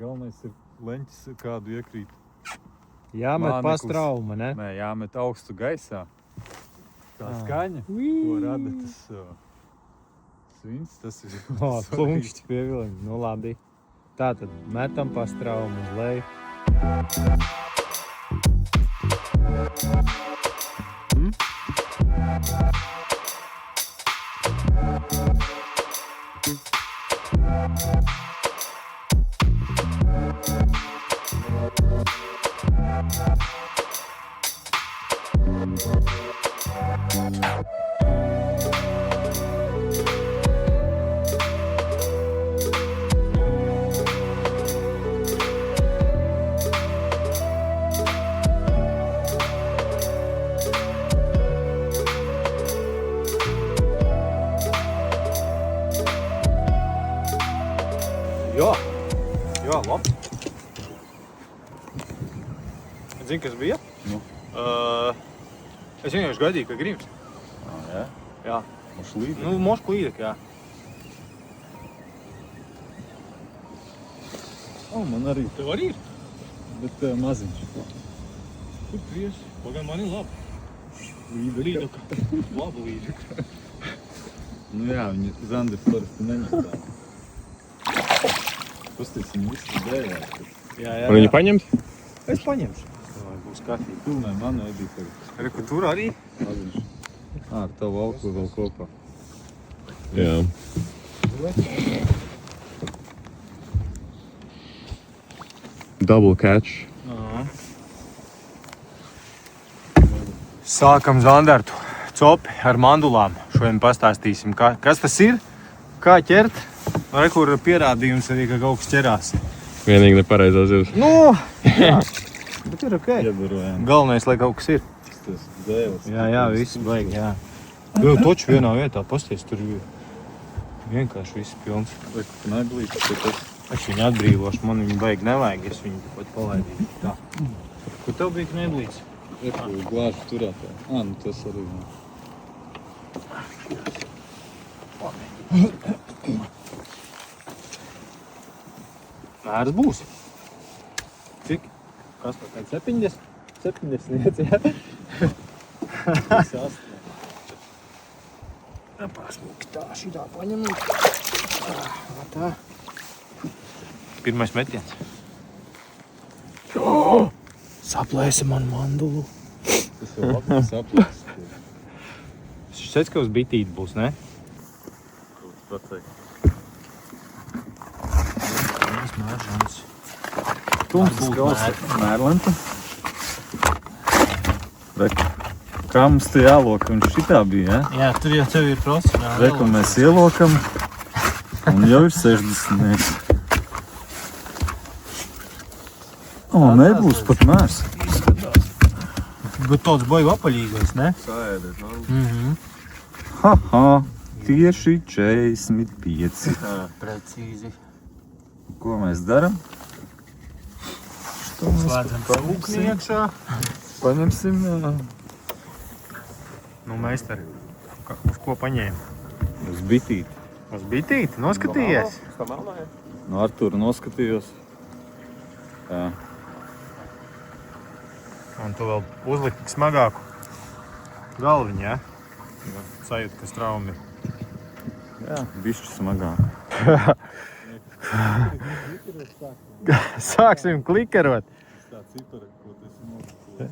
Galvenais ir leņķis kādu iekrīt. Jāmet pa strauma, ne? Nē, jāmet augstu gaisā. Tā skaņa, ko rada tas svins, tas ir Plunkšķi pievilni, nu labi. Tātad metam pa straumu uz leju. Jā, labi. Zini, kas bija? Nu. Es vienkārši gaidīju, ka gribas. Jā? Jā. Mošu līdek? Nu, mošku līdek, jā. Man arī. Tev arī ir? Bet maziņš. Kur tu iesi? Pagaid, man ir labi. Līdeka. Labi līdeka. Nu jā, viņi Zanders parasti neņem tā. Pasties, viņi visi dējās. Jā. Un viņi paņemt? Es paņemšu. Būs kārtīgi. Pilnē man ēdī tagad. Reku, tur arī? Maziņš. Ar tavu auklu vēl kopā. Jā. Double catch. Sākam Zandartu copi ar mandulām. Šodien pastāstīsim, kas tas ir, kā ķert. Rekur pierādījums arī, ka kaut kas ķerās. Vienīgi nepareizā zivs. Nu, jā, bet ir ok. Iebarojām. Galvenais, lai kaut kas ir. Tas dēles. Jā, viss baigi, jā. Vēl toču vienā vietā pasties, tur vienkārši viss pilns. Reku, ka neglīt, ka tas... Es viņu atbrīvošu, man viņu baigi nevajag, es viņu pat palaidīšu. Tā. Kur tev bija kneblīts? Reku, glāžu turētā. Nu tas arī. Mērs būs. Cik? Kas tā kāds 70? 70, jā? Tas astā. Pasmuki tā, šitā paņem. Tā. Pirmais metiens. Saplēsa man mandulu. Tas jau labi saplēs. Šis teica, ka uz bitīti būs, ne? Kaut pateikt. Mēržans. Tumsas gals mērlenta. Reku. Kā mums te jāloka? Un šitā bija, ja? Jā, tur jau tev ir profesionāli. Reku mēs ielokam. Un jau ir 60. Nebūs pat mērs. Bet tāds baigu apaļīgais, ne? Sēdēt, Mhm. Tieši 45. Precīzi. Ko mēs daram? Slēdzam cūkni iekšā. Paņemsim. Nu, meistari, uz ko paņēma? Uz bitīti. Uz bitīti? Noskatījies? No Artūra noskatījos. Jā. Un tu vēl uzliki smagāku galviņu, jā? Sajūta, ka straumi ir. Jā, bišķi smagāk. Sāksim klikerot. Tā cipara, ko tas ir.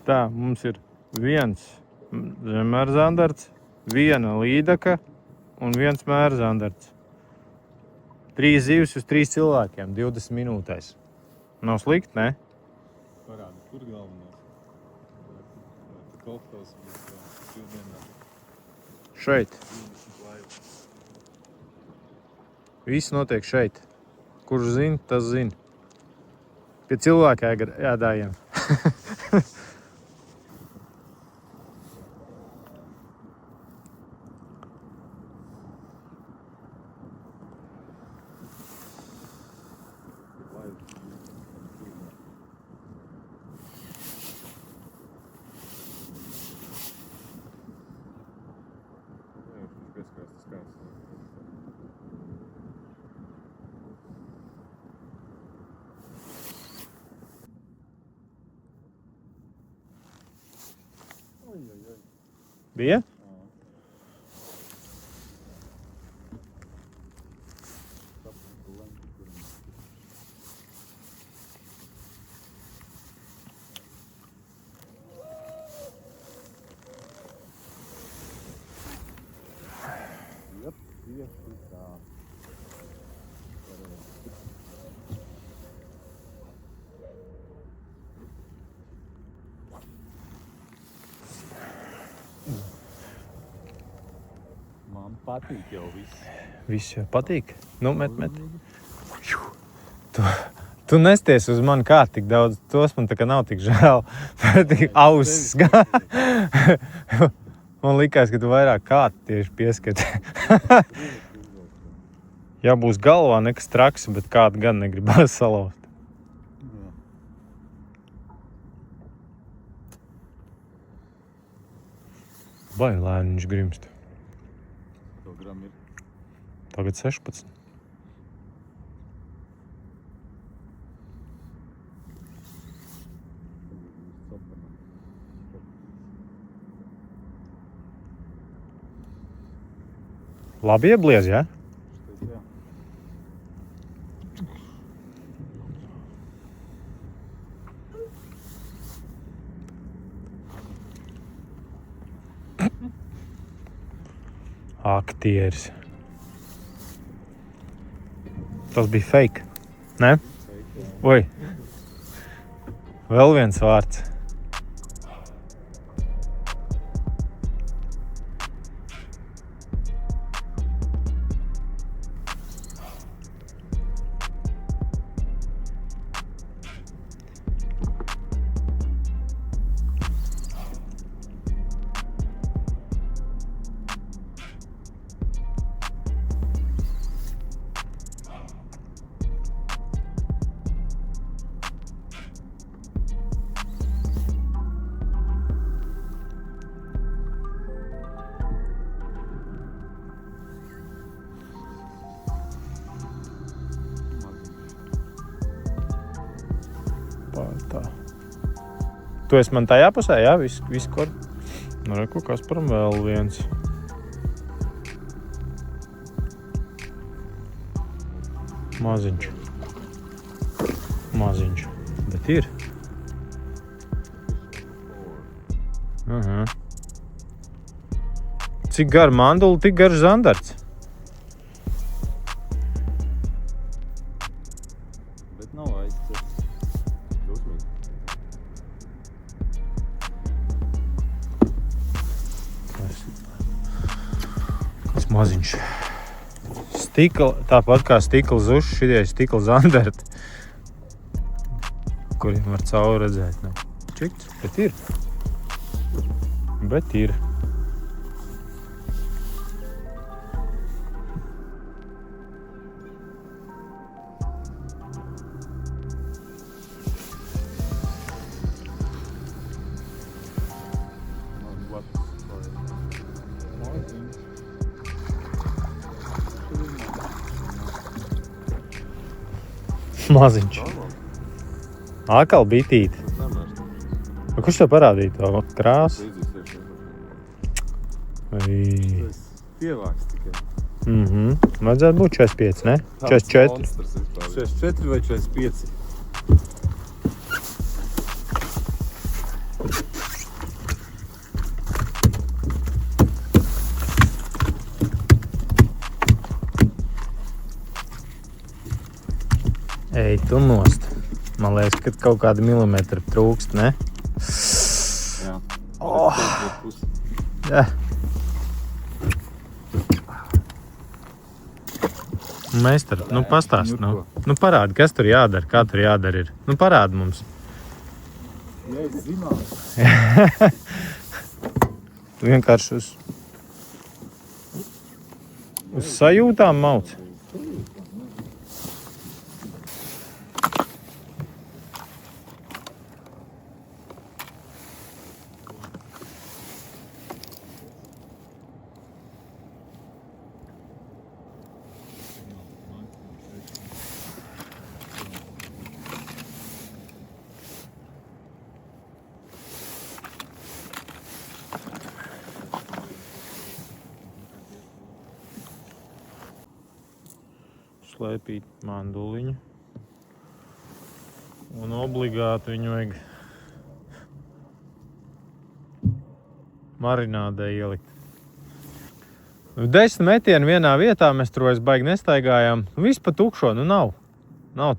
Tā, mums ir viens mērzandarts, viena līdaka un viens mērzandarts. 3 zivs uz 3 cilvēkiem, 20 minūtēs. Nav slikti, ne? Parādi, kur galvenais? Koltos bija brīvdienā. Šeit. Viss notiek šeit. Kurš zina, tas zina. Pie cilvēka jādājiem. Bija? Tieši tā. Man patīk jau viss. Viss jau patīk. Nu, met. Tu nesties uz mani kā tik daudz. Tos man tā kā nav tik žēl. Tik auss. Man likās, ka tu vairāk kātu tieši pieskati. Ja būs galvā nekas traks, bet kādu gan negribās salauzt. Vai lēni viņš grimst. Program ir. Tagad 16. Labi iebliez, jā? Jā. Aktieris. Tas bija fake, ne? Oi. Vēl viens vārds. Tā. Tu esi man tajā pusē, jā? Viss kur? Nu, reku, Kasparam vēl viens. Maziņš. Bet ir. Aha. Cik gar mandula, tik garš zandarts. Bet nav aizcers. Dusmīgi. Tas maziņš. Stikla, tāpat kā stikla zuši, šitie ir stikla zandarti, kuriem var cauri redzēt. Nu, čikts, bet ir. Maziņš. Ākal bitīti. Kurš tev parādīja to krāsu? Tas pievāks tikai. Vajadzētu būt 45, ne? 44. 44 vai 45. Ej, tu nost. Man liekas, ka kaut kāda milimetra trūkst, ne? Jā. Jā. Meistar, nu pastāst, nu parādi, kas tur jādara, kā tur jādara ir. Nu parādi mums. Ja es zinātu. Vienkārši uz sajūtām mauc. slēpīt manduliņu. Un obligāti viņu vajag marinādē ielikt. 10 metienu vienā vietā mēs tur vairs baigi nestaigājām. Viss pa tukšo, nav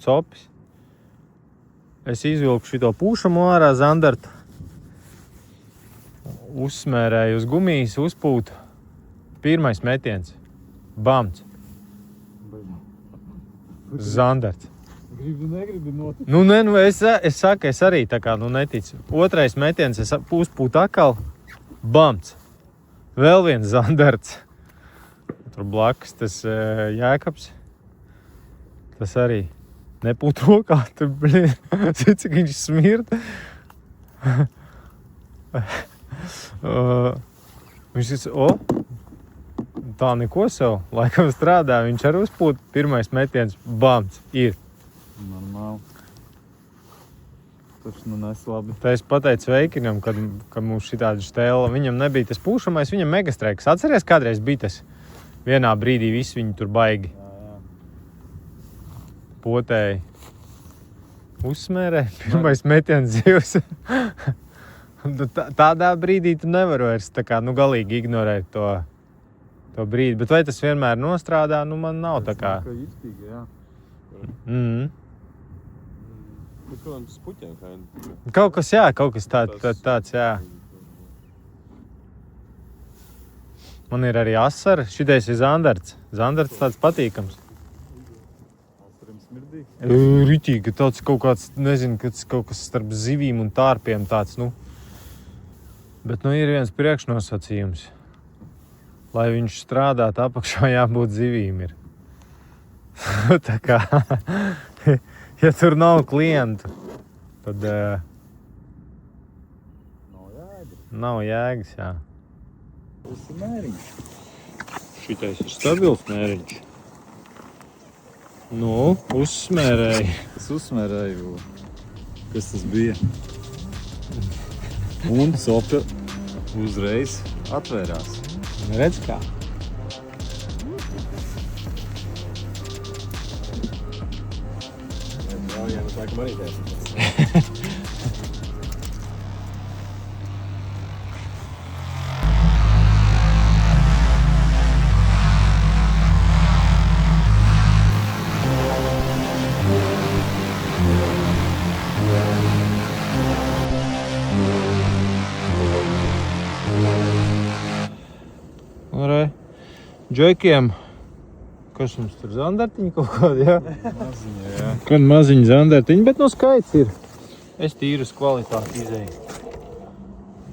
copis. Es izvilku šito pūšamo ārā zandartu. Uzsmērēju uz gumijas, uzpūtu. Pirmais metiens. Bamts. Zandarts. Negribi notikt. Es saku, es arī tā kā neticu. Otrais metiens, es uzpūtu atkal. Bamts. Vēl viens zandarts. Tur blakus tas Jēkabs. Tas arī nepūt rokā. Tur, cik viņš smirda. Viņš tā neko sev. Laikam strādā. Viņš arī uzpūt. Pirmais metiens. Bamts. Ir. Normāli. Tas neslabi. Tā es pateicu Veikinam, kad mums šitāda štēla. Viņam nebija tas pūšamais, viņam megastreiks. Atceries, kādreiz bija tas? Vienā brīdī visi viņi tur baigi. Jā. Potēji. Uzsmērē. Pirmais metiens zivs. Tādā brīdī tu nevari vairs tā kā, galīgi ignorēt to brīdi. Bet vai tas vienmēr nostrādā? Man nav tā kā. Tā īstīgi, jā. Protams, puķiem kaini. Kaut kas tāds, jā. Man ir arī asara. Šitais ir zandarts. Zandarts tāds patīkams. Asarim smirdīgs. Ritīgi, tāds kaut kāds, nezinu, kaut kas starp zivīm un tārpiem tāds, Bet ir viens priekšnosacījums. Lai viņš strādātu apakšā, jābūt zivīm ir. Tā kā, ja tur nav klientu, tad nav jēgas, jā. Tas ir mēriņš. Šitais ir stabils mēriņš. Uzsmērēju. Es uzsmērēju, kas tas bija. Un sopa uzreiz atvērās. Redz kā? Jā, tā kā arī tēs. Džekiem, kas mums tur zandartiņi kaut kādi, jā? Maziņa, jā. Kad maziņi zandartiņi, bet skaits ir. Es tīru uz kvalitāti izēju.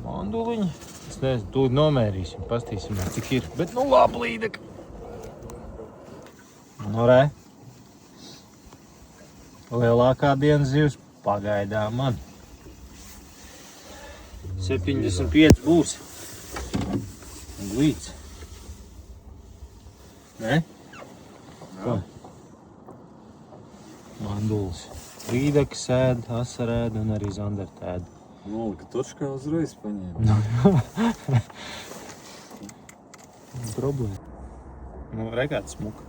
Manduliņi. Es nezinu, tūlīt nomērīsim, pastīsim, cik ir. Bet labi līdek. Re. Lielākā dienas zivs pagaidām man. 75 būs. Glīts. Ne? Ko? Mandulis. Līdeks ēd, asara ēd un arī zandarta ēd. Nolika točkā uzreiz paņēma. Problēma. Regāts smuka.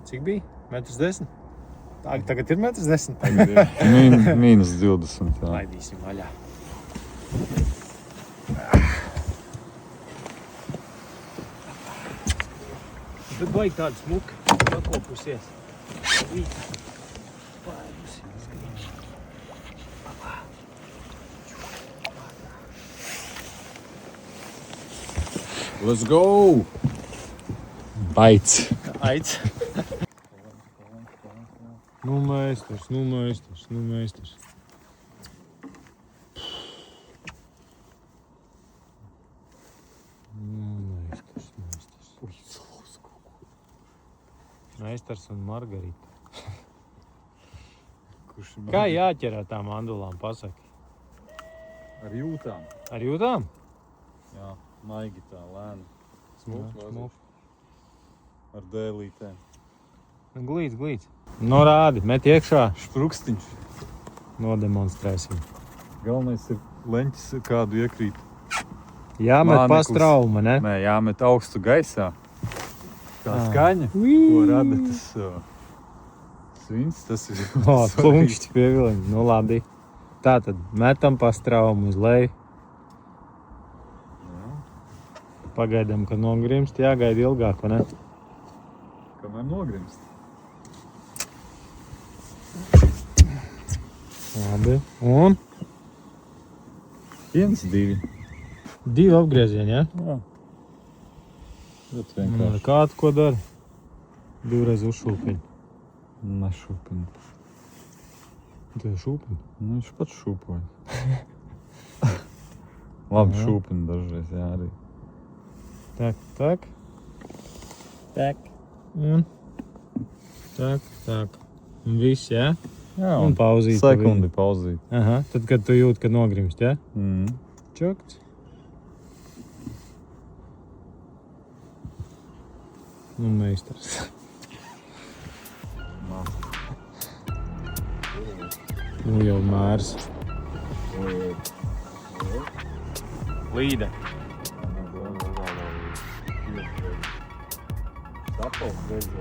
Cik bija? 1,10 m? Tagad ir 1,10 m. Mīnus 20. Jā. Laidīsim vaļā. Bet vajag tādu smuku, pakopusies. Let's go! Aids. Meistars. Meistars un Margarita. Kā jāķerā tām mandulām, pasaki? Ar jūtām. Ar jūtām? Jā, maigi tā, lēni. Smuk. Ar dēlītēm. Glīts. Rādi, met iekšā. Šprukstiņš. Nodemonstrēsim. Galvenais ir leņķis kādu iekrīt. Jāmet pastrauma, ne? Nē, jāmet augstu gaisā. Tā skaņa, ko rada tas svins, tas ir. O, klunkšķi pievilini. Nu labi. Tātad metam pa straumu uz leju. Pagaidām, kad nogrimst, jāgaida ilgāk, vai ne? Kamēr nogrimst. Labi. Un? 1, 2. 2 apgriezieni, ja? Jā. Ļoti Un vienkārši. kā tu ko dari? 2 reiz uzšūpiņ. Nešūpina. Tu šūpiņ? Nu, viņš pats šūpoja. Labi, Jā. šūpina dažreiz, jā, arī. Tak, tak. Tak. Un? Tak, tak. Un viss, ja? Jā, Un pauzīt. sekundi pauzīt. Aha, tad, kad tu jūti, kad nogrimst, ja? Čakts. Nu, meistars. Nu, jau mērs. Līde.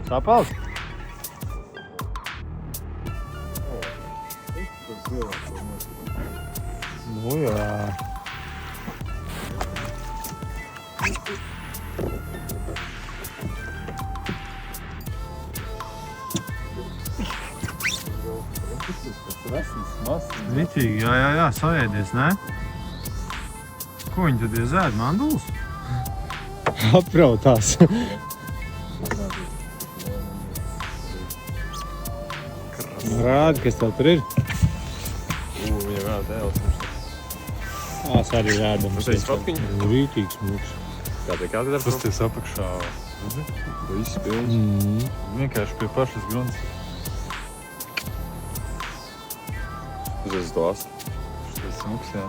Sapals? Nu, jā. Ritīgi, jā, saēdies, ne? Ko viņi tad iezēd, mandulas? Aprautās. Rādi, kas tev tur ir? Viņa vēl dēls. Ās arī rādam. Tas ir fotkiņi? Rītīgs mūks. Kā te kādi dar? Tas ties apakšā. Viss pilns. Vienkārši pie pašas grunts. Uz to ast. Tas smuks, jā.